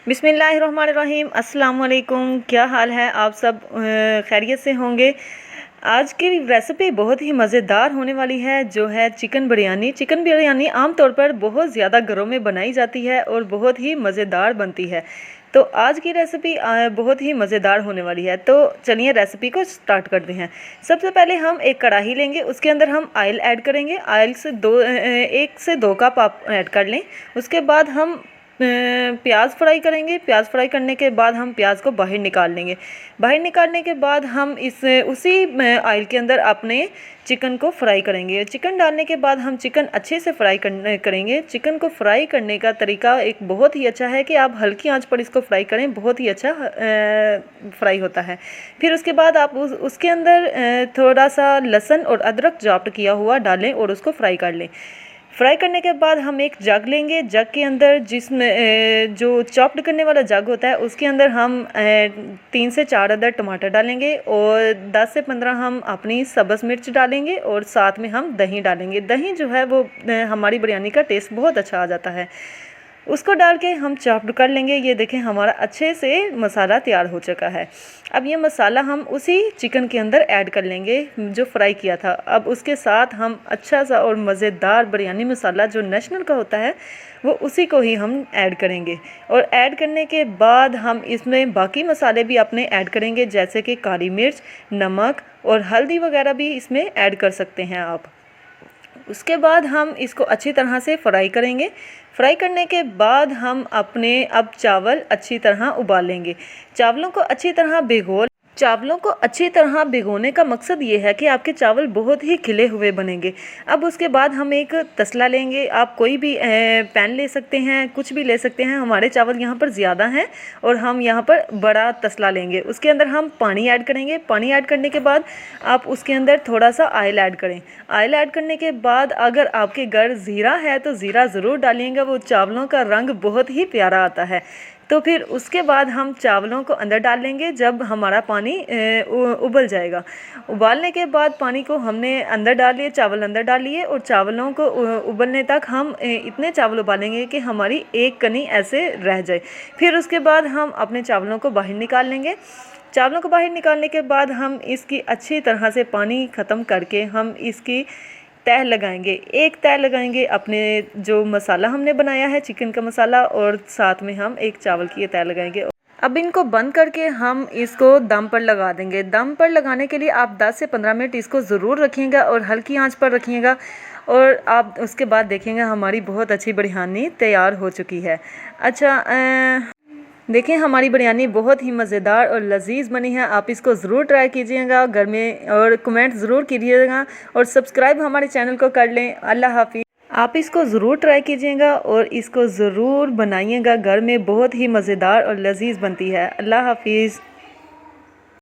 बिस्मिल्लाहिर्रहमानिर्रहीम। अस्सलाम वालेकुम। क्या हाल है? आप सब खैरियत से होंगे। आज की रेसिपी बहुत ही मज़ेदार होने वाली है, जो है चिकन बिरयानी। चिकन बिरयानी आम तौर पर बहुत ज़्यादा घरों में बनाई जाती है और बहुत ही मज़ेदार बनती है। तो आज की रेसिपी बहुत ही मज़ेदार होने वाली है। तो चलिए रेसिपी को स्टार्ट करते हैं। सबसे पहले हम एक कढ़ाई लेंगे, उसके अंदर हम ऑयल ऐड करेंगे। ऑयल से 1 से 2 कप आप ऐड कर लें। उसके बाद हम प्याज फ्राई करेंगे। प्याज फ्राई करने के बाद हम प्याज को बाहर निकाल लेंगे। बाहर निकालने के बाद हम उसी ऑयल के अंदर अपने चिकन को फ्राई करेंगे। चिकन डालने के बाद हम चिकन अच्छे से फ्राई करेंगे। चिकन को फ्राई करने का तरीका एक बहुत ही अच्छा है कि आप हल्की आंच पर इसको फ्राई करें, बहुत ही अच्छा फ्राई होता है। फिर उसके बाद आप उसके अंदर थोड़ा सा लहसुन और अदरक चॉप्ड किया हुआ डालें और उसको फ्राई कर लें। फ्राई करने के बाद हम एक जग लेंगे। जग के अंदर जिसमें जो चॉप्ड करने वाला जग होता है, उसके अंदर हम 3 से 4 अदर टमाटर डालेंगे और 10 से 15 हम अपनी सब्ज़ मिर्च डालेंगे और साथ में हम दही डालेंगे। दही जो है वो हमारी बिरयानी का टेस्ट बहुत अच्छा आ जाता है। उसको डाल के हम चॉप्ड कर लेंगे। ये देखें हमारा अच्छे से मसाला तैयार हो चुका है। अब ये मसाला हम उसी चिकन के अंदर ऐड कर लेंगे जो फ्राई किया था। अब उसके साथ हम अच्छा सा और मज़ेदार बिरयानी मसाला जो नेशनल का होता है, वो उसी को ही हम ऐड करेंगे। और ऐड करने के बाद हम इसमें बाकी मसाले भी अपने ऐड करेंगे, जैसे कि काली मिर्च, नमक और हल्दी वगैरह भी इसमें ऐड कर सकते हैं आप। उसके बाद हम इसको अच्छी तरह से फ्राई करेंगे। फ्राई करने के बाद हम अपने अब चावल अच्छी तरह उबालेंगे। चावलों को अच्छी तरह भिगोने का मकसद ये है कि आपके चावल बहुत ही खिले हुए बनेंगे। अब उसके बाद हम एक तसला लेंगे। आप कोई भी पैन ले सकते हैं, कुछ भी ले सकते हैं। हमारे चावल यहाँ पर ज़्यादा हैं और हम यहाँ पर बड़ा तसला लेंगे। उसके अंदर हम पानी ऐड करेंगे। पानी ऐड करने के बाद आप उसके अंदर थोड़ा सा ऑयल ऐड करें। ऑयल ऐड करने के बाद अगर आपके घर ज़ीरा है तो ज़ीरा ज़रूर डालिएगा, वो चावलों का रंग बहुत ही प्यारा आता है। तो फिर उसके बाद हम चावलों को अंदर डाल लेंगे जब हमारा पानी उबल जाएगा। उबालने के बाद पानी को हमने अंदर डाल लिए, चावल अंदर डाल लिए और चावलों को उबलने तक हम इतने चावल उबालेंगे कि हमारी एक कनी ऐसे रह जाए। फिर उसके बाद हम अपने चावलों को बाहर निकाल लेंगे। चावलों को बाहर निकालने के बाद हम इसकी अच्छी तरह से पानी ख़त्म करके हम इसकी तह लगाएंगे। एक तह लगाएंगे अपने जो मसाला हमने बनाया है चिकन का मसाला, और साथ में हम एक चावल की तह लगाएंगे। अब इनको बंद करके हम इसको दम पर लगा देंगे। दम पर लगाने के लिए आप 10 से 15 मिनट इसको ज़रूर रखिएगा और हल्की आंच पर रखिएगा, और आप उसके बाद देखेंगे हमारी बहुत अच्छी बिरयानी तैयार हो चुकी है। अच्छा, देखें हमारी बिरयानी बहुत ही मज़ेदार और लजीज बनी है। आप इसको ज़रूर ट्राई कीजिएगा घर में और कमेंट ज़रूर कीजिएगा और सब्सक्राइब हमारे चैनल को कर लें। अल्लाह हाफिज़। आप इसको ज़रूर ट्राई कीजिएगा और इसको ज़रूर बनाइएगा घर में, बहुत ही मज़ेदार और लजीज बनती है। अल्लाह हाफिज़।